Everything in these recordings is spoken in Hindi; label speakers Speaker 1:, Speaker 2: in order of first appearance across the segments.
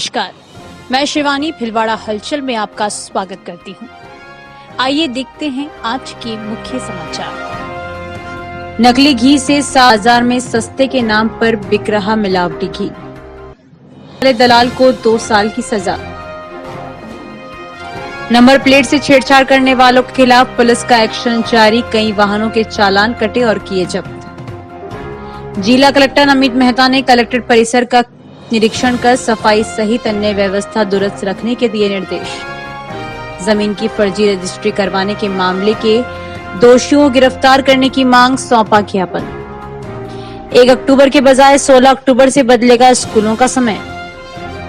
Speaker 1: नमस्कार, मैं शिवानी भिलवाड़ा हलचल में आपका स्वागत करती हूं। आइए देखते हैं आज के मुख्य समाचार। नकली घी से बाजार में सस्ते के नाम पर बिक रहा मिलावटी घी, दलाल को 2 साल की सजा। नंबर प्लेट से छेड़छाड़ करने वालों के खिलाफ पुलिस का एक्शन जारी, कई वाहनों के चालान कटे और किए जब्त। जिला कलेक्टर अमित मेहता ने कलेक्ट्रेट परिसर का निरीक्षण कर सफाई सहित अन्य व्यवस्था दुरुस्त रखने के दिए निर्देश। जमीन की फर्जी रजिस्ट्री करवाने के मामले के दोषियों को गिरफ्तार करने की मांग, सौंपा ज्ञापन। 1 अक्टूबर के बजाय 16 अक्टूबर से बदलेगा स्कूलों का समय।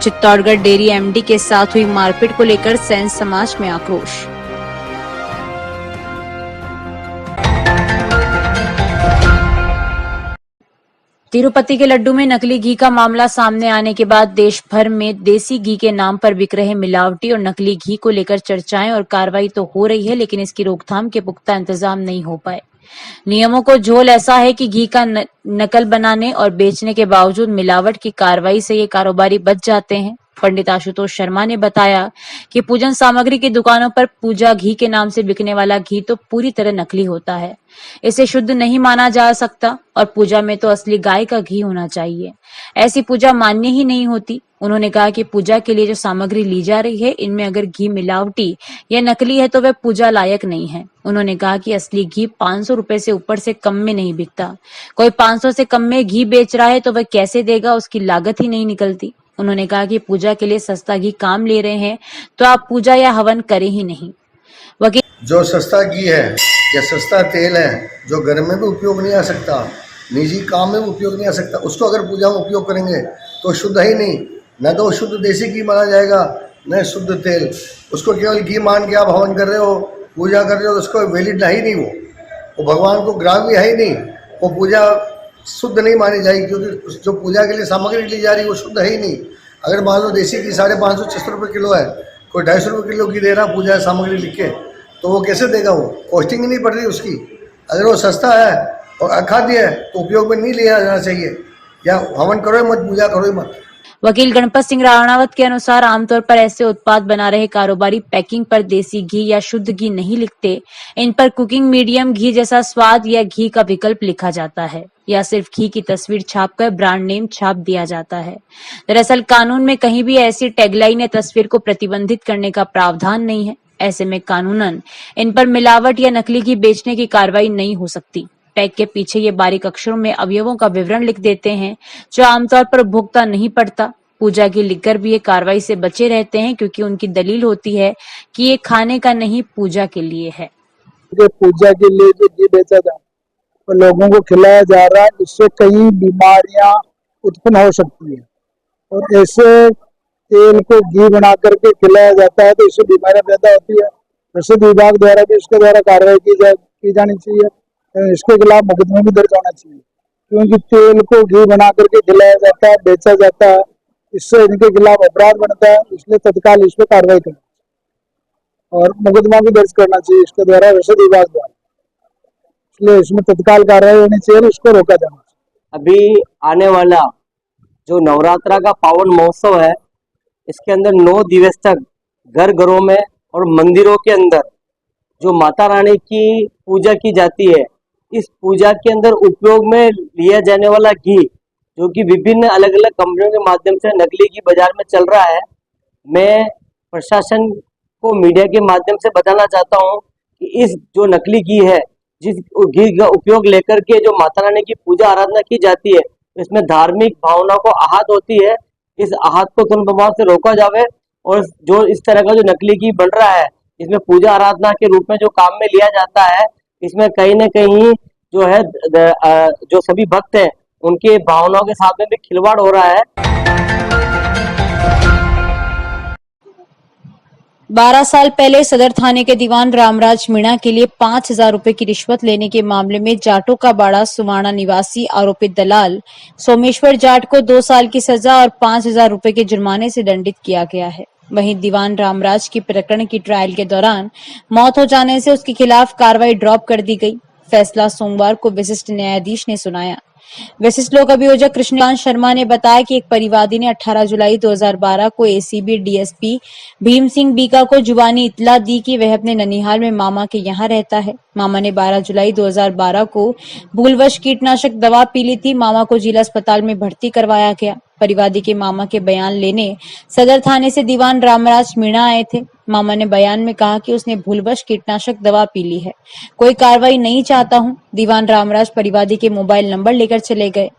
Speaker 1: चित्तौड़गढ़ डेयरी एमडी के साथ हुई मारपीट को लेकर सैन समाज में आक्रोश। तिरुपति के लड्डू में नकली घी का मामला सामने आने के बाद देश भर में देसी घी के नाम पर बिक रहे मिलावटी और नकली घी को लेकर चर्चाएं और कार्रवाई तो हो रही है, लेकिन इसकी रोकथाम के पुख्ता इंतजाम नहीं हो पाए। नियमों को झोल ऐसा है कि घी का नकल बनाने और बेचने के बावजूद मिलावट की कार्रवाई से ये कारोबारी बच जाते हैं। पंडित आशुतोष शर्मा ने बताया कि पूजन सामग्री की दुकानों पर पूजा घी के नाम से बिकने वाला घी तो पूरी तरह नकली होता है। इसे शुद्ध नहीं माना जा सकता और पूजा में तो असली गाय का घी होना चाहिए। ऐसी पूजा मान्य ही नहीं होती। उन्होंने कहा कि पूजा के लिए जो सामग्री ली जा रही है, इनमें अगर घी मिलावटी या नकली है तो वह पूजा लायक नहीं है। उन्होंने कहा कि असली घी 500 रुपए से ऊपर से कम में नहीं बिकता। कोई 500 से कम में घी बेच रहा है तो वह कैसे देगा, उसकी लागत ही नहीं निकलती। उन्होंने कहा कि पूजा के लिए सस्ता घी काम ले रहे हैं तो आप पूजा या हवन करें ही नहीं। वकील
Speaker 2: जो सस्ता घी है या सस्ता तेल है, जो घर में भी उपयोग नहीं आ सकता, निजी काम में भी उपयोग नहीं आ सकता, उसको अगर पूजा में उपयोग करेंगे तो शुद्ध ही नहीं, न तो शुद्ध देसी घी माना जाएगा न शुद्ध तेल। उसको केवल घी मान के आप हवन कर रहे हो, पूजा कर रहे हो, उसको वैलिड है ही नहीं। वो भगवान को ग्राह्य है ही नहीं, वो पूजा शुद्ध नहीं मानी जाएगी, क्योंकि जो पूजा के लिए सामग्री ली जा रही है वो शुद्ध है ही नहीं। अगर मान लो देसी घी 550-600 रुपये किलो है, कोई 250 रुपये किलो की दे रहा पूजा सामग्री लिख के, तो वो कैसे देगा? वो कॉस्टिंग ही नहीं पड़ रही उसकी। अगर वो सस्ता है और अखाद्य है तो उपयोग में नहीं लिया जाना चाहिए, या हवन करो ही मत, पूजा करो ही मत।
Speaker 1: वकील गणपत सिंह राणावत के अनुसार आमतौर पर ऐसे उत्पाद बना रहे कारोबारी पैकिंग पर देसी घी या शुद्ध घी नहीं लिखते। इन पर कुकिंग मीडियम घी जैसा स्वाद या घी का विकल्प लिखा जाता है, या सिर्फ घी की तस्वीर छापकर ब्रांड नेम छाप दिया जाता है। दरअसल कानून में कहीं भी ऐसी टैगलाइन या तस्वीर को प्रतिबंधित करने का प्रावधान नहीं है। ऐसे में कानूनन इन पर मिलावट या नकली घी बेचने की कार्रवाई नहीं हो सकती। पैक के पीछे ये बारीक अक्षरों में अवयवों का विवरण लिख देते हैं, जो आमतौर पर उपभोक्ता नहीं पढ़ता। पूजा की लिखकर भी ये कार्रवाई से बचे रहते हैं, क्योंकि उनकी दलील होती है कि ये खाने का नहीं, पूजा के लिए है।
Speaker 3: पूजा के लिए जो घी बेचा जा और लोगों को खिलाया जा रहा है, इससे कई बीमारियां उत्पन्न हो सकती है। और ऐसे तेल को घी बना करके खिलाया जाता है तो इससे बीमारियां पैदा होती है। रसद विभाग द्वारा भी इसके द्वारा कार्रवाई की जानी चाहिए। इसके खिलाफ मुकदमा भी दर्ज होना चाहिए, क्योंकि तेल को घी बना करके खिलाया जाता है, बेचा जाता है, इससे इनके खिलाफ अपराध बनता है। इसलिए तत्काल इस पर कार्रवाई करना और मुकदमा भी दर्ज करना चाहिए इसके द्वारा, रसद विभाग द्वारा। इसलिए इसमें तत्काल कार्रवाई होनी चाहिए, इसको रोका जाना चाहिए।
Speaker 4: अभी आने वाला जो नवरात्रा का पावन महोत्सव है, इसके अंदर 9 दिवस तक घर घरों में और मंदिरों के अंदर जो माता रानी की पूजा की जाती है, इस पूजा के अंदर उपयोग में लिया जाने वाला घी, जो कि विभिन्न अलग अलग कंपनियों के माध्यम से नकली घी बाजार में चल रहा है, मैं प्रशासन को मीडिया के माध्यम से बताना चाहता हूं कि इस जो नकली घी है, जिस घी का उपयोग लेकर के जो माता रानी की पूजा आराधना की जाती है, इसमें धार्मिक भावना को आहत होती है। इस आहत को तुरंत प्रभाव से रोका जावे, और जो इस तरह का जो नकली घी बन रहा है, इसमें पूजा आराधना के रूप में जो काम में लिया जाता है, इसमें कहीं न कहीं जो है जो सभी भक्त हैं उनके भावनाओं के साथ में भी खिलवाड़ हो रहा है।
Speaker 1: 12 साल पहले सदर थाने के दीवान रामराज मीणा के लिए 5,000 रुपए की रिश्वत लेने के मामले में जाटों का बाड़ा सुमाणा निवासी आरोपित दलाल सोमेश्वर जाट को 2 साल की सजा और 5,000 रुपए के जुर्माने से दंडित किया गया है। वहीं दीवान रामराज की प्रकरण की ट्रायल के दौरान मौत हो जाने से उसके खिलाफ कार्रवाई ड्रॉप कर दी गई। फैसला सोमवार को विशिष्ट न्यायाधीश ने सुनाया। विशिष्ट लोक अभियोजक कृष्णकांत शर्मा ने बताया कि एक परिवादी ने 18 जुलाई 2012 को एसीबी डीएसपी भीम सिंह बीका को जुबानी इतला दी कि वह अपने ननिहाल में मामा के यहाँ रहता है। मामा ने 12 जुलाई 2012 को भूलवश कीटनाशक दवा पी ली थी। मामा को जिला अस्पताल में भर्ती करवाया गया। परिवादी के मामा के बयान लेने सदर थाने से दीवान रामराज मीणा आए थे। मामा ने बयान में कहा कि उसने भूलवश कीटनाशक दवा पी ली है, कोई कार्रवाई नहीं चाहता हूं। दीवान रामराज परिवादी के मोबाइल नंबर लेकर चले गए।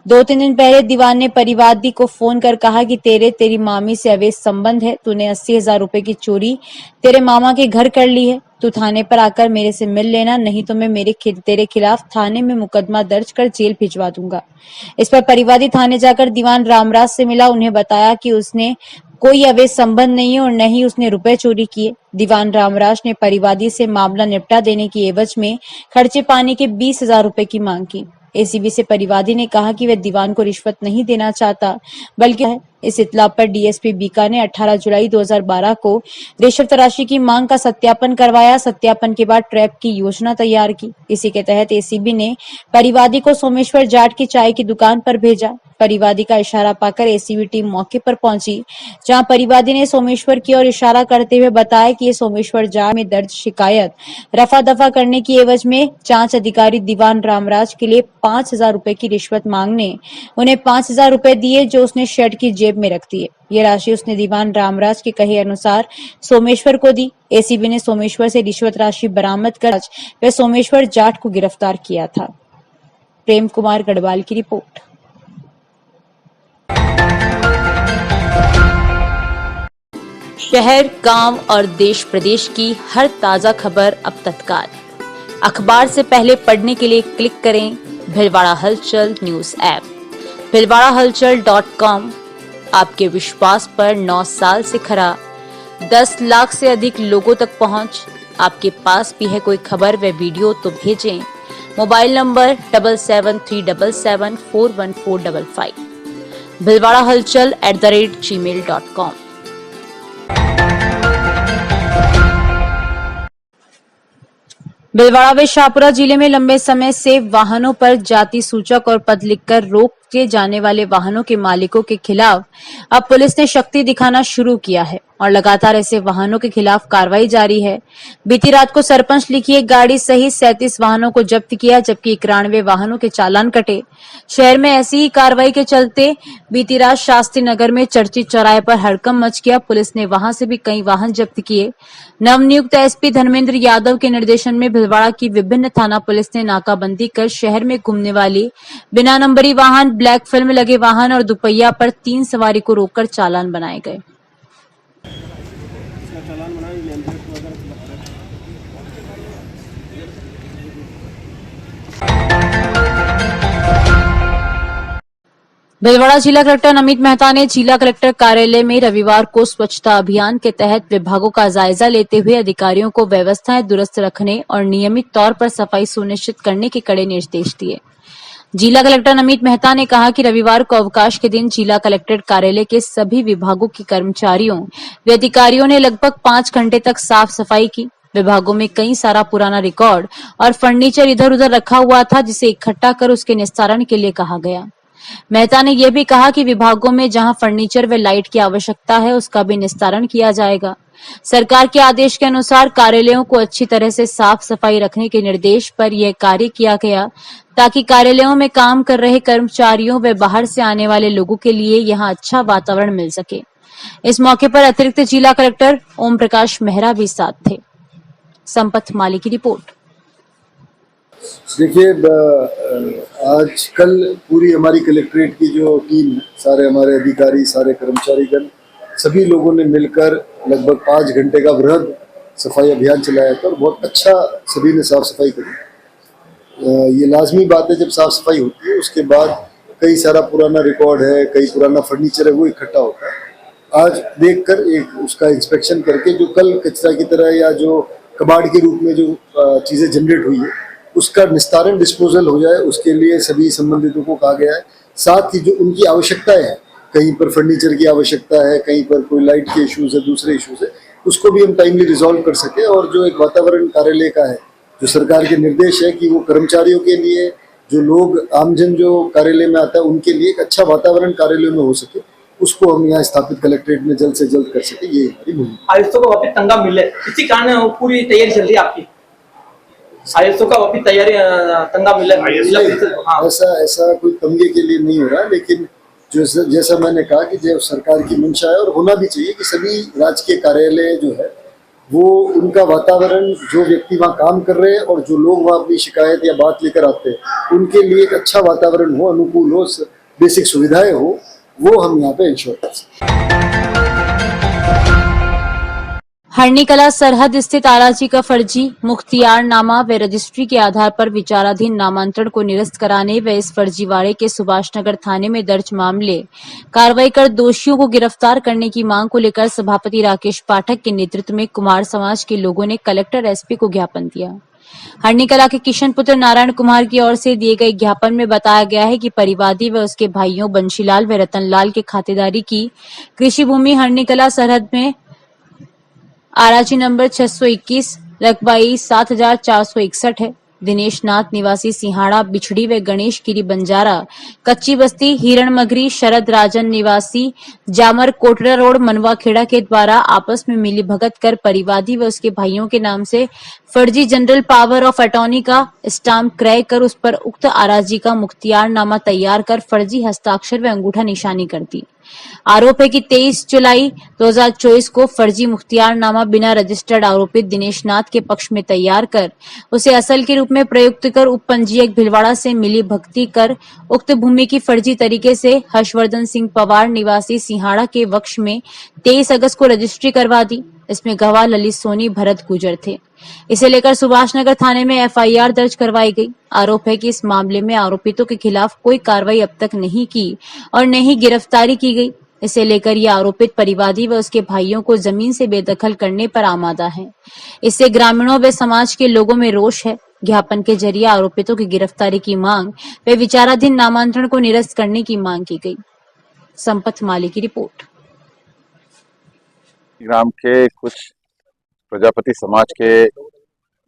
Speaker 1: 2-3 दिन पहले दीवान ने परिवादी को फोन कर कहा कि तेरी मामी से अवैध संबंध है, तूने 80,000 रुपए की चोरी तेरे मामा के घर कर ली है, तू थाने पर आकर मेरे से मिल लेना, नहीं तो मैं तेरे खिलाफ थाने में मुकदमा दर्ज कर जेल भिजवा दूंगा। इस पर परिवादी थाने जाकर दीवान रामराज से मिला। उन्हें बताया कि उसने कोई अवैध संबंध नहीं है और न ही उसने रुपए चोरी किए। दीवान रामराज ने परिवादी से मामला निपटा देने की एवज में खर्चे पानी के 20,000 रुपए की मांग की। एसीबी से परिवादी ने कहा कि वह दीवान को रिश्वत नहीं देना चाहता, बल्कि इस इत्तला पर डीएसपी बीका ने 18 जुलाई 2012 को रिश्वत राशि की मांग का सत्यापन करवाया। सत्यापन के बाद ट्रैप की योजना तैयार की। इसी के तहत एसीबी ने परिवादी को सोमेश्वर जाट की चाय की दुकान पर भेजा। परिवादी का इशारा पाकर एसीबी टीम मौके पर पहुंची, जहां परिवादी ने सोमेश्वर की ओर इशारा करते हुए बताया कि ये सोमेश्वर जाट में दर्ज शिकायत रफा दफा करने की एवज में जांच अधिकारी दीवान रामराज के लिए 5,000 रुपए की रिश्वत मांगने उन्हें 5,000 रुपए दिए, जो उसने शर्ट की जेब में रख दिए। ये राशि उसने दीवान रामराज के कहे अनुसार सोमेश्वर को दी। एसीबी ने सोमेश्वर से रिश्वत राशि बरामद कर वह सोमेश्वर जाट को गिरफ्तार किया था। प्रेम कुमार गढ़वाल की रिपोर्ट। शहर, गांव और देश प्रदेश की हर ताजा खबर अब तत्काल अखबार से पहले पढ़ने के लिए क्लिक करें भिलवाड़ा हलचल न्यूज ऐप। भिलवाड़ाहलचल.com आपके विश्वास पर 9 साल से खरा, 10 लाख से अधिक लोगों तक पहुंच। आपके पास भी है कोई खबर व वीडियो तो भेजें। Mobile number 7737741455। भिलवाड़ाहलचल@gmail.com। भिलवाड़ा व शाहपुरा जिले में लंबे समय से वाहनों पर जाति सूचक और पद लिखकर रोके जाने वाले वाहनों के मालिकों के खिलाफ अब पुलिस ने शक्ति दिखाना शुरू किया है और लगातार ऐसे वाहनों के खिलाफ कार्रवाई जारी है। बीती रात को सरपंच लिखी एक गाड़ी सहित 37 वाहनों को जब्त किया, जबकि 91 वाहनों के चालान कटे। शहर में ऐसी ही कार्रवाई के चलते बीती रात शास्त्री नगर में चर्चित चौराहे पर हड़कंप मच गया। पुलिस ने वहां से भी कई वाहन जब्त किए। नवनियुक्त एसपी धर्मेंद्र यादव के निर्देशन में भिलवाड़ा की विभिन्न थाना पुलिस ने नाकाबंदी कर शहर में घूमने वाली बिना नंबरी वाहन, ब्लैक फिल्म लगे वाहन और दुपहिया पर 3 सवारी को रोककर चालान बनाए गए। भिलवाड़ा जिला कलेक्टर नमित मेहता ने जिला कलेक्टर कार्यालय में रविवार को स्वच्छता अभियान के तहत विभागों का जायजा लेते हुए अधिकारियों को व्यवस्थाएं दुरुस्त रखने और नियमित तौर पर सफाई सुनिश्चित करने के कड़े निर्देश दिए। जिला कलेक्टर नमित मेहता ने कहा कि रविवार को अवकाश के दिन जिला कलेक्ट्रेट कार्यालय के सभी विभागों के कर्मचारियों व अधिकारियों ने लगभग 5 घंटे तक साफ सफाई की। विभागों में कई सारा पुराना रिकॉर्ड और फर्नीचर इधर उधर रखा हुआ था, जिसे इकट्ठा कर उसके निस्तारण के लिए कहा गया। मेहता ने यह भी कहा कि विभागों में जहां फर्नीचर व लाइट की आवश्यकता है, उसका भी निस्तारण किया जाएगा। सरकार के आदेश के अनुसार कार्यालयों को अच्छी तरह से साफ सफाई रखने के निर्देश पर यह कार्य किया गया, ताकि कार्यालयों में काम कर रहे कर्मचारियों व बाहर से आने वाले लोगों के लिए यहां अच्छा वातावरण मिल सके। इस मौके पर अतिरिक्त जिला कलेक्टर ओम प्रकाश मेहरा भी साथ थे। संपत माली की रिपोर्ट।
Speaker 5: देखिए, आज कल पूरी हमारी कलेक्ट्रेट की जो टीम है, सारे हमारे अधिकारी, सारे कर्मचारीगण, सभी लोगों ने मिलकर लगभग 5 घंटे का वृहद सफाई अभियान चलाया था और बहुत अच्छा सभी ने साफ सफाई करी। ये लाजमी बात है, जब साफ सफाई होती है उसके बाद कई सारा पुराना रिकॉर्ड है, कई पुराना फर्नीचर है, वो इकट्ठा होता है। आज देखकर एक उसका इंस्पेक्शन करके जो कल कचरा की तरह या जो कबाड़ के रूप में जो चीज़ें जनरेट हुई है, उसका निस्तारण, डिस्पोजल हो जाए, उसके लिए सभी संबंधितों को कहा गया है। साथ ही जो उनकी आवश्यकताएं हैं, कहीं पर फर्नीचर की आवश्यकता है, कहीं पर कोई लाइट के इश्यूज है, दूसरे इश्यूज है, उसको भी हम टाइमली रिजॉल्व कर सके। और जो एक वातावरण कार्यालय का है, जो सरकार के निर्देश है कि वो कर्मचारियों के लिए, जो लोग आमजन जो कार्यालय में आता है उनके लिए एक अच्छा वातावरण कार्यालय में हो सके, उसको हम यहाँ स्थापित कलेक्ट्रेट में जल्द से जल्द कर सके, ये हमारी मुहिम।
Speaker 6: आयुक्तों को वापिस तंगा मिले, इसी कारण पूरी तैयारी चल रही है आपकी। आयुक्तों का वापिस तैयारी तंगा मिले। हाँ।
Speaker 5: ऐसा कोई तंगे के लिए नहीं हो रहा, लेकिन जैसा मैंने कहा कि जो सरकार की मंशा है और होना भी चाहिए कि सभी राजकीय कार्यालय जो है वो उनका वातावरण, जो व्यक्ति वहाँ काम कर रहे हैं और जो लोग वहाँ अपनी शिकायत या बात लेकर आते हैं उनके लिए एक अच्छा वातावरण हो, अनुकूल हो, बेसिक सुविधाएं हो, वो हम यहाँ पे इंश्योर कर सकते।
Speaker 1: हरनीकला सरहद स्थित आराजी का फर्जी मुख्तियारनामा व रजिस्ट्री के आधार पर विचाराधीन नामांतरण को निरस्त कराने व इस फर्जीवाड़े के सुभाषनगर थाने में दर्ज मामले कार्रवाई कर दोषियों को गिरफ्तार करने की मांग को लेकर सभापति राकेश पाठक के नेतृत्व में कुमार समाज के लोगों ने कलेक्टर एसपी को ज्ञापन दिया। हरनीकला के किशन पुत्र नारायण कुमार की ओर से दिए गए ज्ञापन में बताया गया है कि परिवादी व उसके भाइयों बंशीलाल व रतनलाल के खातेदारी की कृषि भूमि हरनीकला सरहद में आराजी नंबर 621 रकबा 7461 है। दिनेश नाथ निवासी सिंहाड़ा बिछड़ी व गणेश गिरी बंजारा कच्ची बस्ती हिरण मगरी शरद राजन निवासी जामर कोटरा रोड मनवा खेड़ा के द्वारा आपस में मिली भगत कर परिवादी व उसके भाइयों के नाम से फर्जी जनरल पावर ऑफ अटॉर्नी का स्टाम्प क्रय कर उस पर उक्त आराजी का मुख्तियारनामा तैयार कर फर्जी हस्ताक्षर व अंगूठा निशानी कर दी। आरोप है कि 23 जुलाई 2024 को फर्जी मुख्तियारनामा बिना रजिस्टर्ड आरोपित दिनेश नाथ के पक्ष में तैयार कर उसे असल के रूप में प्रयुक्त कर उपपंजीयक भिलवाड़ा से मिली भक्ति कर उक्त भूमि की फर्जी तरीके से हर्षवर्धन सिंह पवार निवासी सिंहाड़ा के वक्ष में 23 अगस्त को रजिस्ट्री करवा दी। इसमें गवाह ललित सोनी भरत गुजर थे। इसे लेकर सुभाषनगर थाने में एफआईआर दर्ज करवाई गई। आरोप है कि इस मामले में आरोपितों के खिलाफ कोई कार्रवाई अब तक नहीं की और न ही गिरफ्तारी की गई। इसे लेकर ये आरोपित परिवादी व उसके भाइयों को जमीन से बेदखल करने पर आमादा है। इससे ग्रामीणों व समाज के लोगों में रोष है। ज्ञापन के जरिए आरोपितों की गिरफ्तारी की मांग व विचाराधीन नामांतरण को निरस्त करने की मांग की गई। संपत माली की रिपोर्ट।
Speaker 7: ग्राम के कुछ प्रजापति समाज के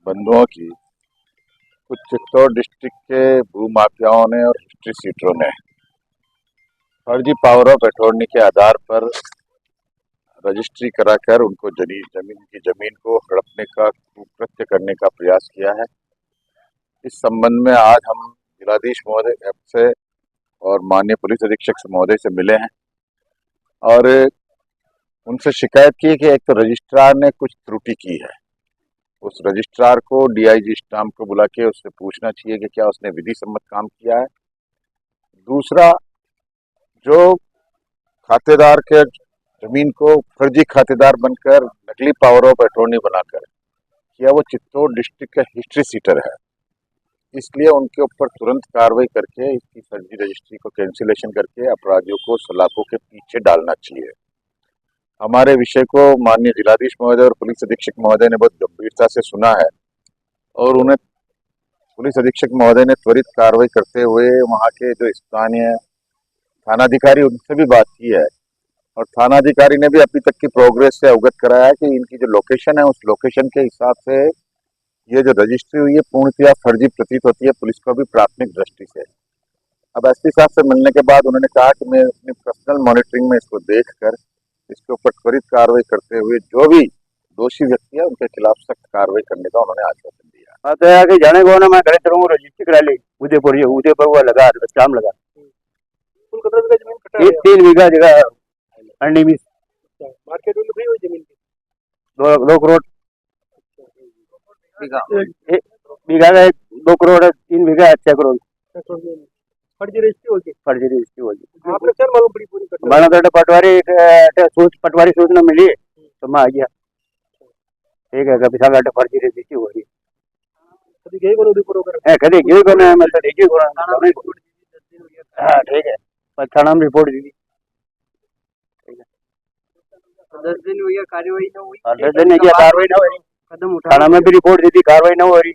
Speaker 7: बंधुओं की कुछ चित्तौड़ डिस्ट्रिक्ट के भूमाफियाओं ने और हिस्ट्री सीटरों ने फर्जी पावर ऑफ अटॉर्नी के आधार पर रजिस्ट्री कराकर उनको जमीन को हड़पने का कुकृत्य करने का प्रयास किया है। इस संबंध में आज हम जिलाधीश महोदय से और माननीय पुलिस अधीक्षक महोदय से मिले हैं और उनसे शिकायत की कि एक तो रजिस्ट्रार ने कुछ त्रुटि की है। उस रजिस्ट्रार को डीआईजी स्टाम्प को बुला के उससे पूछना चाहिए कि क्या उसने विधि सम्मत काम किया है। दूसरा, जो खातेदार के जमीन को फर्जी खातेदार बनकर नकली पावर ऑफ अटॉर्नी बनाकर किया, वो चित्तौड़ डिस्ट्रिक्ट का हिस्ट्री सीटर है। इसलिए उनके ऊपर तुरंत कार्रवाई करके इसकी फर्जी रजिस्ट्री को कैंसिलेशन करके अपराधियों को सलाखों के पीछे डालना चाहिए। हमारे विषय को माननीय जिलाधीश महोदय और पुलिस अधीक्षक महोदय ने बहुत गंभीरता से सुना है और उन्हें पुलिस अधीक्षक महोदय ने त्वरित कार्रवाई करते हुए वहाँ के जो स्थानीय थानाधिकारी उनसे भी बात की है और थानाधिकारी ने भी अभी तक की प्रोग्रेस से अवगत कराया है कि इनकी जो लोकेशन है उस लोकेशन के हिसाब से ये जो रजिस्ट्री हुई है पूर्णतया फर्जी प्रतीत होती है पुलिस को भी प्राथमिक दृष्टि से। अब एसपी साहब से मिलने के बाद उन्होंने कहा कि मैं अपनी पर्सनल मॉनिटरिंग में इसको देखकर इसके ऊपर त्वरित कार्रवाई करते हुए जो भी दोषी व्यक्ति है उनके खिलाफ सख्त कार्रवाई करने का उन्होंने आश्वासन दिया।
Speaker 8: तो आगे जाने को ना मैं करे तो रजिस्ट्री करा ली उदयपुर वो लगा स्टाम्प लगा 3 बीघा जगह
Speaker 6: मार्केट में फ्री हुई जमीन की
Speaker 8: 2 करोड़ बीघा का 2 करोड़ 3 बीघा 6 करोड़
Speaker 6: फर्जी रजिस्ट्री होगी। आपने क्या मालूम पड़ी पूरी घटना?
Speaker 8: मैंने तो पटवारी सूचना मिली तो मैं आ गया। ठीक है, कभी साल फर्जी रजिस्ट्री हो रही
Speaker 6: कभी गए को उदयपुर
Speaker 8: है, कभी गए को ना मतलब देखिए को हां ठीक है, पर थाना में रिपोर्ट दी थी। ठीक है,
Speaker 6: 10 दिन हुई है, कार्रवाई ना हुई।
Speaker 8: 10 दिन की कार्रवाई ना हुई,
Speaker 6: कदम उठा
Speaker 8: थाना में भी रिपोर्ट दी थी, कार्रवाई ना हो रही।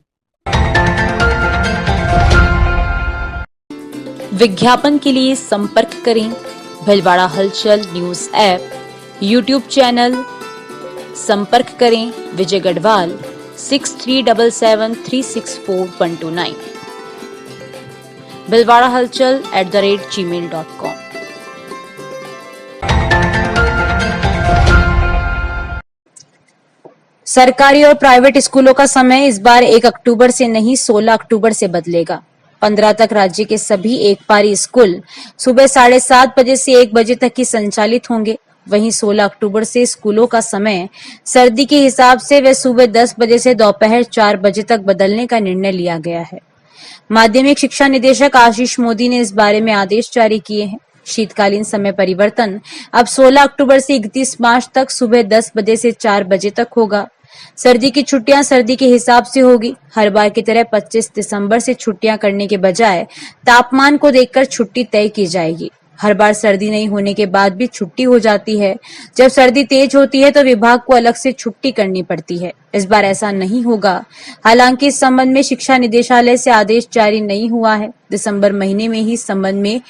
Speaker 1: विज्ञापन के लिए संपर्क करें भीलवाड़ा हलचल न्यूज ऐप, यूट्यूब चैनल। संपर्क करें विजय गढ़वाल 6377364129। bilwarahalchal@gmail.com। सरकारी और प्राइवेट स्कूलों का समय इस बार 1 अक्टूबर से नहीं 16 अक्टूबर से बदलेगा। 15 तक राज्य के सभी एक पारी स्कूल सुबह 7:30 बजे से 1 बजे तक ही संचालित होंगे। वहीं 16 अक्टूबर से स्कूलों का समय सर्दी के हिसाब से वे सुबह 10 बजे से दोपहर 4 बजे तक बदलने का निर्णय लिया गया है। माध्यमिक शिक्षा निदेशक आशीष मोदी ने इस बारे में आदेश जारी किए हैं। शीतकालीन समय परिवर्तन अब 16 अक्टूबर से 31 मार्च तक सुबह 10 बजे से 4 बजे तक होगा। सर्दी की छुट्टियां सर्दी के हिसाब से होगी। हर बार की तरह 25 दिसंबर से छुट्टियां करने के बजाय तापमान को देखकर छुट्टी तय की जाएगी। हर बार सर्दी नहीं होने के बाद भी छुट्टी हो जाती है। जब सर्दी तेज होती है तो विभाग को अलग से छुट्टी करनी पड़ती है। इस बार ऐसा नहीं होगा। हालांकि इस संबंध में शिक्षा निदेशालय से आदेश जारी नहीं हुआ है। दिसंबर महीने में ही इस संबंध में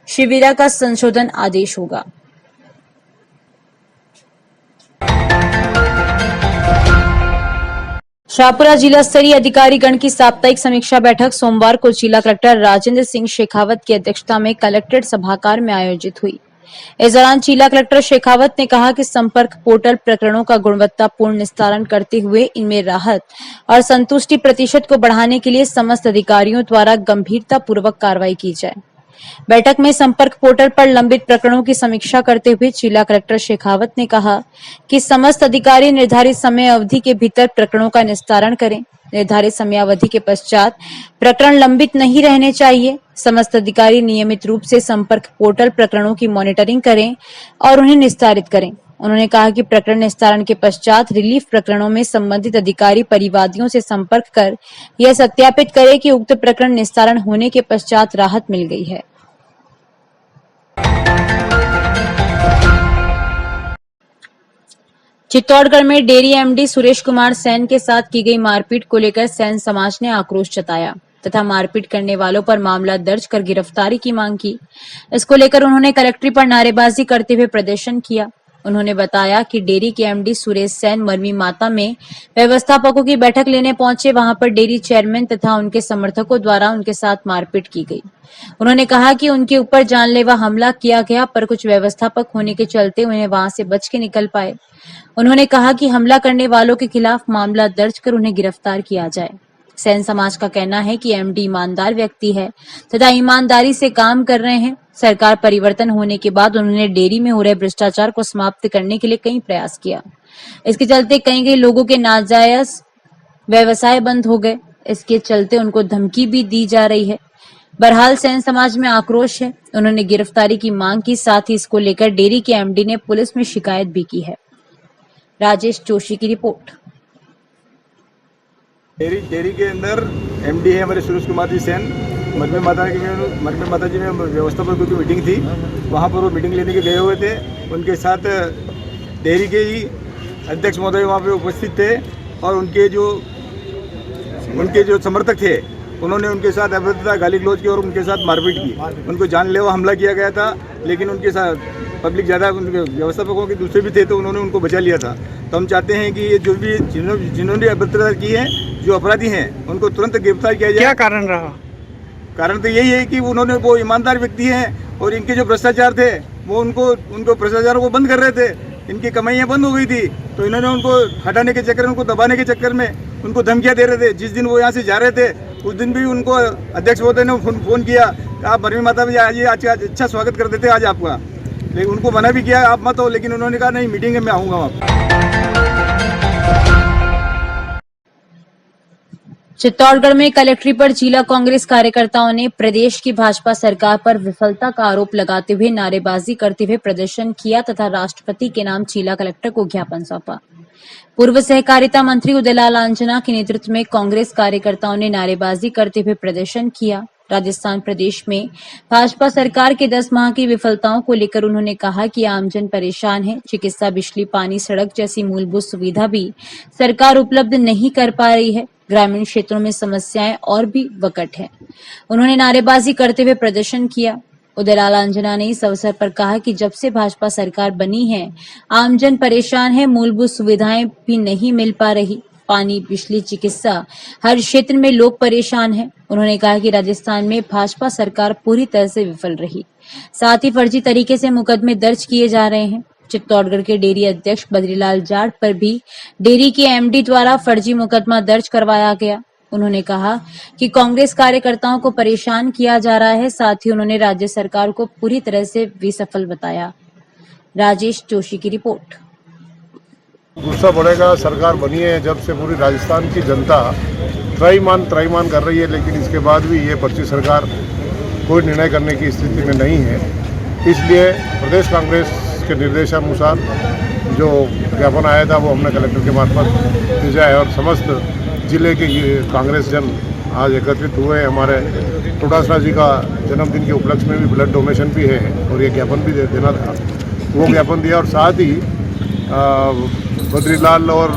Speaker 1: शिविरा का संशोधन आदेश होगा। शाहपुरा जिला स्तरीय अधिकारी गण की साप्ताहिक समीक्षा बैठक सोमवार को जिला कलेक्टर राजेंद्र सिंह शेखावत की अध्यक्षता में कलेक्ट्रेट सभागार में आयोजित हुई। इस दौरान जिला कलेक्टर शेखावत ने कहा कि संपर्क पोर्टल प्रकरणों का गुणवत्तापूर्ण निस्तारण करते हुए इनमें राहत और संतुष्टि प्रतिशत को बढ़ाने के लिए समस्त अधिकारियों द्वारा गंभीरतापूर्वक कार्रवाई की जाए। बैठक में संपर्क पोर्टल पर लंबित प्रकरणों की समीक्षा करते हुए जिला कलेक्टर शेखावत ने कहा कि समस्त अधिकारी निर्धारित समय अवधि के भीतर प्रकरणों का निस्तारण करें। निर्धारित समयावधि के पश्चात प्रकरण लंबित नहीं रहने चाहिए। समस्त अधिकारी नियमित रूप से संपर्क पोर्टल प्रकरणों की मॉनिटरिंग करें और उन्हें निस्तारित करें। उन्होंने कहा कि प्रकरण निस्तारण के पश्चात रिलीफ प्रकरणों में संबंधित अधिकारी परिवादियों से संपर्क कर यह सत्यापित करे कि उक्त प्रकरण निस्तारण होने के पश्चात राहत मिल गई है। चित्तौड़गढ़ में डेयरी एमडी सुरेश कुमार सेन के साथ की गई मारपीट को लेकर सेन समाज ने आक्रोश जताया तथा मारपीट करने वालों पर मामला दर्ज कर गिरफ्तारी की मांग की। इसको लेकर उन्होंने कलेक्ट्रेट पर नारेबाजी करते हुए प्रदर्शन किया। उन्होंने बताया कि डेयरी के एमडी सुरेश सेन मरवी माता में व्यवस्थापकों की बैठक लेने पहुंचे। वहां पर डेयरी चेयरमैन तथा उनके समर्थकों द्वारा उनके साथ मारपीट की गई। उन्होंने कहा कि उनके ऊपर जानलेवा हमला किया गया, पर कुछ व्यवस्थापक होने के चलते उन्हें वहां से बच के निकल पाए। उन्होंने कहा कि हमला करने वालों के खिलाफ मामला दर्ज कर उन्हें गिरफ्तार किया जाए। सेन समाज का कहना है कि एमडी ईमानदार व्यक्ति है तथा ईमानदारी से काम कर रहे हैं। सरकार परिवर्तन होने के बाद उन्होंने डेयरी में हो रहे भ्रष्टाचार को समाप्त करने के लिए कई प्रयास किया। इसके चलते कई लोगों के नाजायज व्यवसाय बंद हो गए। इसके चलते उनको धमकी भी दी जा रही है। बहरहाल सेन समाज में आक्रोश है। उन्होंने गिरफ्तारी की मांग की, साथ ही इसको लेकर डेयरी के एमडी ने पुलिस में शिकायत भी की है। राजेश जोशी की रिपोर्ट।
Speaker 9: डेयरी के अंदर एमडी है हमारे सुरेश कुमार जी सेन। मरवी माता जी में व्यवस्थापकों की मीटिंग थी, वहाँ पर वो मीटिंग लेने के गए हुए थे। उनके साथ डेयरी के ही अध्यक्ष महोदय वहाँ पे उपस्थित थे और उनके जो समर्थक थे उन्होंने उनके साथ अभद्रता, गाली गलौज की और उनके साथ मारपीट की। उनको जानलेवा हमला किया गया था, लेकिन उनके साथ पब्लिक ज़्यादा उनके व्यवस्थापकों के दूसरे भी थे तो उन्होंने उनको बचा लिया था। तो हम चाहते हैं कि ये जो भी जिन्होंने अभद्रता की है, जो अपराधी हैं, उनको तुरंत गिरफ्तार किया जाए।
Speaker 3: क्या कारण रहा?
Speaker 9: कारण तो यही है कि उन्होंने वो ईमानदार व्यक्ति हैं और इनके जो भ्रष्टाचार थे वो उनको भ्रष्टाचारों को बंद कर रहे थे। इनकी कमाइयाँ बंद हो गई थी तो इन्होंने उनको हटाने के चक्कर में, उनको दबाने के चक्कर में उनको धमकियाँ दे रहे थे। जिस दिन वो यहाँ से जा रहे थे उस दिन भी उनको अध्यक्ष महोदय ने फोन किया, आप मरवी माता में आइए, आज अच्छा स्वागत कर देते आज आपका। लेकिन उनको मना भी किया आप मत हो, लेकिन उन्होंने कहा नहीं, मीटिंग में आऊँगा वहाँ।
Speaker 1: चित्तौड़गढ़ में कलेक्ट्रेट पर जिला कांग्रेस कार्यकर्ताओं ने प्रदेश की भाजपा सरकार पर विफलता का आरोप लगाते हुए नारेबाजी करते हुए प्रदर्शन किया तथा राष्ट्रपति के नाम जिला कलेक्टर को ज्ञापन सौंपा। पूर्व सहकारिता मंत्री उदयलाल आंजना के नेतृत्व में कांग्रेस कार्यकर्ताओं ने नारेबाजी करते हुए प्रदर्शन किया। राजस्थान प्रदेश में भाजपा सरकार के 10 माह की विफलताओं को लेकर उन्होंने कहा कि आमजन परेशान है। चिकित्सा, बिजली, पानी, सड़क जैसी मूलभूत सुविधा भी सरकार उपलब्ध नहीं कर पा रही है। ग्रामीण क्षेत्रों में समस्याएं और भी वकट हैं। उन्होंने नारेबाजी करते हुए प्रदर्शन किया। उदयलाल आंजना ने इस अवसर पर कहा कि जब से भाजपा सरकार बनी है, आमजन परेशान है, मूलभूत सुविधाएं भी नहीं मिल पा रही। पानी, बिजली, चिकित्सा, हर क्षेत्र में लोग परेशान हैं। उन्होंने कहा कि राजस्थान में भाजपा सरकार पूरी तरह से विफल रही। साथ ही फर्जी तरीके से मुकदमे दर्ज किए जा रहे हैं। चित्तौड़गढ़ के डेयरी अध्यक्ष बद्रीलाल जाट पर भी डेयरी के एमडी द्वारा फर्जी मुकदमा दर्ज करवाया गया। उन्होंने कहा कि कांग्रेस कार्यकर्ताओं को परेशान किया जा रहा है। साथ ही उन्होंने राज्य सरकार को पूरी तरह से विफल बताया। राजेश जोशी की रिपोर्ट।
Speaker 10: गुस्सा बढ़ेगा। सरकार बनी है जब से पूरी राजस्थान की जनता त्राईमान कर रही है, लेकिन इसके बाद भी ये पर्ची सरकार कोई निर्णय करने की स्थिति में नहीं है। इसलिए प्रदेश कांग्रेस के निर्देशानुसार जो ज्ञापन आया था वो हमने कलेक्टर के मार्फत भेजा है और समस्त जिले के कांग्रेस जन आज एकत्रित हुए। हमारे टोडासरा जी का जन्मदिन के उपलक्ष्य में भी ब्लड डोनेशन भी है और ये ज्ञापन भी देना था, वो ज्ञापन दिया। और साथ ही बद्रीलाल और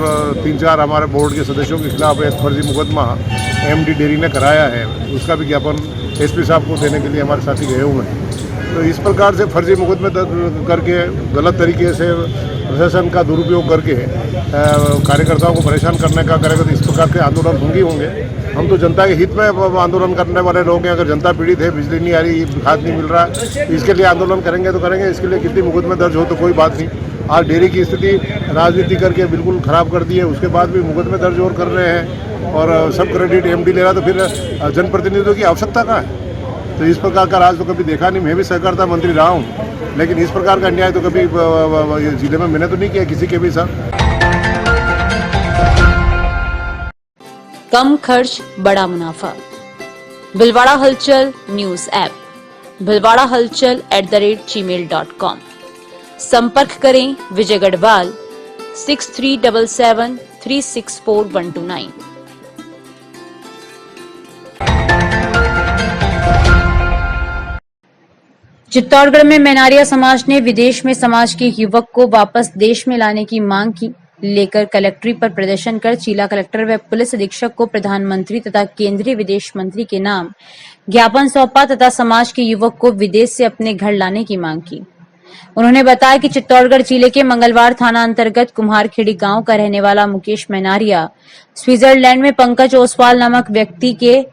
Speaker 10: 3-4 हमारे बोर्ड के सदस्यों के खिलाफ एक फर्जी मुकदमा एमडी डेयरी ने कराया है, उसका भी ज्ञापन एसपी साहब को देने के लिए हमारे साथी गए हुए हैं। तो इस प्रकार से फर्जी मुकदमे करके गलत तरीके से प्रशासन का दुरुपयोग करके कार्यकर्ताओं को परेशान करने का करेगा तो इस प्रकार के आंदोलन होंगे। हम तो जनता के हित में आंदोलन करने वाले लोग हैं। अगर जनता पीड़ित है, बिजली नहीं आ रही, खाद नहीं मिल रहा है, इसके लिए आंदोलन करेंगे तो करेंगे। इसके लिए कितनी मुकदमे दर्ज हो तो कोई बात नहीं। आज डेयरी की स्थिति राजनीति करके बिल्कुल ख़राब कर दी है, उसके बाद भी मुकदमे दर्ज और कर रहे हैं और सब क्रेडिट एमडी ले रहा, तो फिर जनप्रतिनिधियों की आवश्यकता कहाँ है? तो इस प्रकार का राज तो कभी देखा नहीं। मैं भी सहकारिता मंत्री रहा हूँ, लेकिन इस प्रकार का अन्याय तो कभी जिले में मैंने तो नहीं किया किसी के भी साथ।
Speaker 1: कम खर्च बड़ा मुनाफा। भिलवाड़ा हलचल न्यूज ऐप bhilwadahalchal@gmail.com। संपर्क करें विजय गढ़वाल 6377364129। चित्तौड़गढ़ में मैनारिया समाज ने विदेश में समाज के युवक को वापस देश में लाने की मांग की लेकर कलेक्ट्रेट पर प्रदर्शन कर जिला कलेक्टर व पुलिस अधीक्षक को प्रधानमंत्री तथा केंद्रीय विदेश मंत्री के नाम ज्ञापन सौंपा तथा समाज के युवक को विदेश से अपने घर लाने की मांग की। उन्होंने बताया कि चित्तौड़गढ़ जिले के मंगलवार थाना अंतर्गत कुम्हारखेड़ी गांव का रहने वाला मुकेश मैनारिया स्विट्जरलैंड में पंकज ओसवाल नामक व्यक्ति के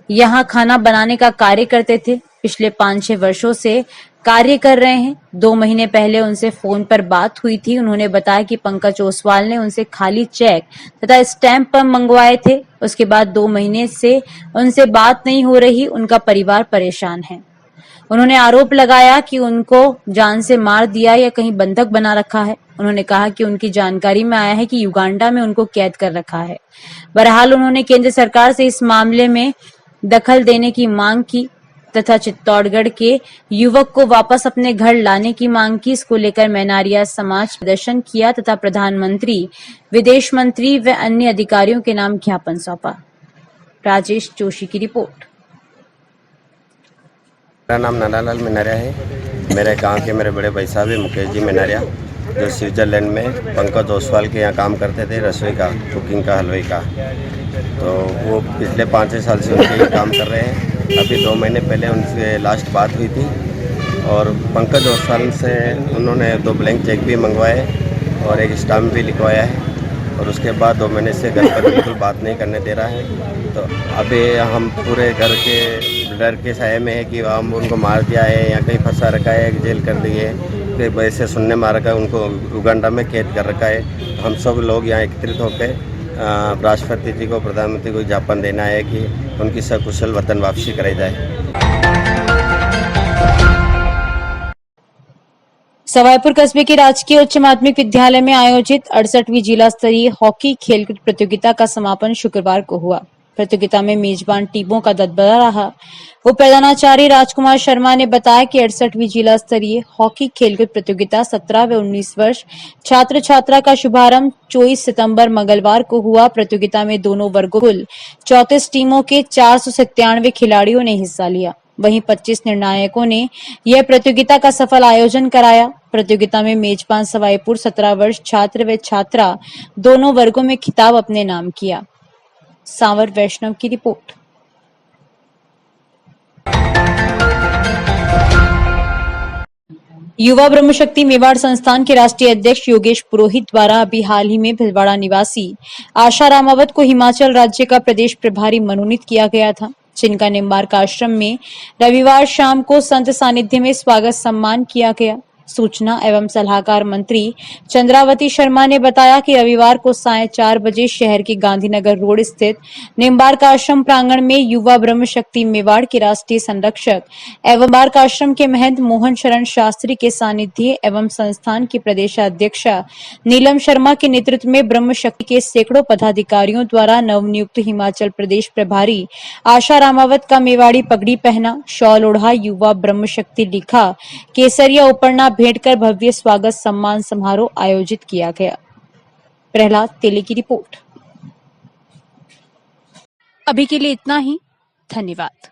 Speaker 1: यहां खाना बनाने का कार्य करते थे। पिछले 5-6 वर्षों से कार्य कर रहे हैं। 2 महीने पहले उनसे फोन पर बात हुई थी। उन्होंने बताया कि पंकज ओसवाल ने उनसे खाली चेक तथा स्टैंप पर मंगवाए थे। उसके बाद 2 महीने से उनसे बात नहीं हो रही। उनका परिवार परेशान है। उन्होंने आरोप लगाया कि उनको जान से मार दिया या कहीं बंधक बना रखा है। उन्होंने कहा कि उनकी जानकारी में आया है कि युगांडा में उनको कैद कर रखा है। बहरहाल उन्होंने केंद्र सरकार से इस मामले में दखल देने की मांग की तथा चित्तौड़गढ़ के युवक को वापस अपने घर लाने की मांग की। इसको लेकर मैनारिया समाज प्रदर्शन किया तथा प्रधानमंत्री, विदेश मंत्री व अन्य अधिकारियों के नाम ज्ञापन सौंपा। राजेश जोशी की रिपोर्ट।
Speaker 11: मेरा नाम नानालाल मैनारिया है। मेरे गांव के मेरे बड़े भाई साहब है मुकेश जी मैनारिया, जो स्विट्जरलैंड में पंकज ओसवाल के यहाँ काम करते थे, रसोई का, कुकिंग का, हलवाई का। तो वो पिछले 5-6 साल से उनके ही काम कर रहे हैं। अभी 2 महीने पहले उनसे लास्ट बात हुई थी और पंकज ओसवाल से उन्होंने 2 ब्लैंक चेक भी मंगवाए और एक स्टाम्प भी लिखवाया है और उसके बाद 2 महीने से घर पर बिल्कुल बात नहीं करने दे रहा है। तो अभी हम पूरे घर के डर के साए में है कि हम उनको मार दिया है या कहीं फंसा रखा है, जेल कर दी है, फिर वैसे सुनने में आ रखा है उनको युगांडा में कैद कर रखा है। हम सब लोग यहाँ एकत्रित होकर राष्ट्रपति जी को, प्रधानमंत्री को ज्ञापन देना है कि उनकी सकुशल वतन वापसी कराई जाए।
Speaker 1: सवाईपुर कस्बे के राजकीय उच्च माध्यमिक विद्यालय में आयोजित 68वीं जिला स्तरीय हॉकी खेलकूद प्रतियोगिता का समापन शुक्रवार को हुआ। प्रतियोगिता में मेजबान टीमों का दबदबा रहा। उप प्रधानाचार्य राजकुमार शर्मा ने बताया कि 68वीं जिला स्तरीय हॉकी खेलकूद प्रतियोगिता 17 व 19 वर्ष छात्र छात्रा का शुभारंभ 24 सितंबर मंगलवार को हुआ। प्रतियोगिता में दोनों वर्गों कुल 34 टीमों के 497 खिलाड़ियों ने हिस्सा लिया। वहीं 25 निर्णायकों ने यह प्रतियोगिता का सफल आयोजन कराया। प्रतियोगिता में मेजबान सवाईपुर 17 वर्ष छात्र व छात्रा दोनों वर्गों में खिताब अपने नाम किया। सांवर वैष्णव की रिपोर्ट। युवा ब्रह्म शक्ति मेवाड़ संस्थान के राष्ट्रीय अध्यक्ष योगेश पुरोहित द्वारा अभी हाल ही में भिलवाड़ा निवासी आशा रामावत को हिमाचल राज्य का प्रदेश प्रभारी मनोनीत किया गया था, जिनका निम्बार्क आश्रम में रविवार शाम को संत सानिध्य में स्वागत सम्मान किया गया। सूचना एवं सलाहकार मंत्री चंद्रावती शर्मा ने बताया कि रविवार को सायं 4 बजे शहर के गांधीनगर रोड स्थित निम्बार्क आश्रम प्रांगण में युवा ब्रह्म शक्ति मेवाड़ के राष्ट्रीय संरक्षक एवं निम्बार्क आश्रम के महंत मोहन शरण शास्त्री के सानिध्य एवं संस्थान की प्रदेशाध्यक्ष नीलम शर्मा के नेतृत्व में ब्रह्म शक्ति के सैकड़ों पदाधिकारियों द्वारा नवनियुक्त हिमाचल प्रदेश प्रभारी आशा रामावत का मेवाड़ी पगड़ी पहना, शॉल ओढ़ा, युवा ब्रह्म शक्ति लिखा, केसरिया उपरना भेंट कर भव्य स्वागत सम्मान समारोह आयोजित किया गया। प्रहलाद तेली की रिपोर्ट। अभी के लिए इतना ही, धन्यवाद।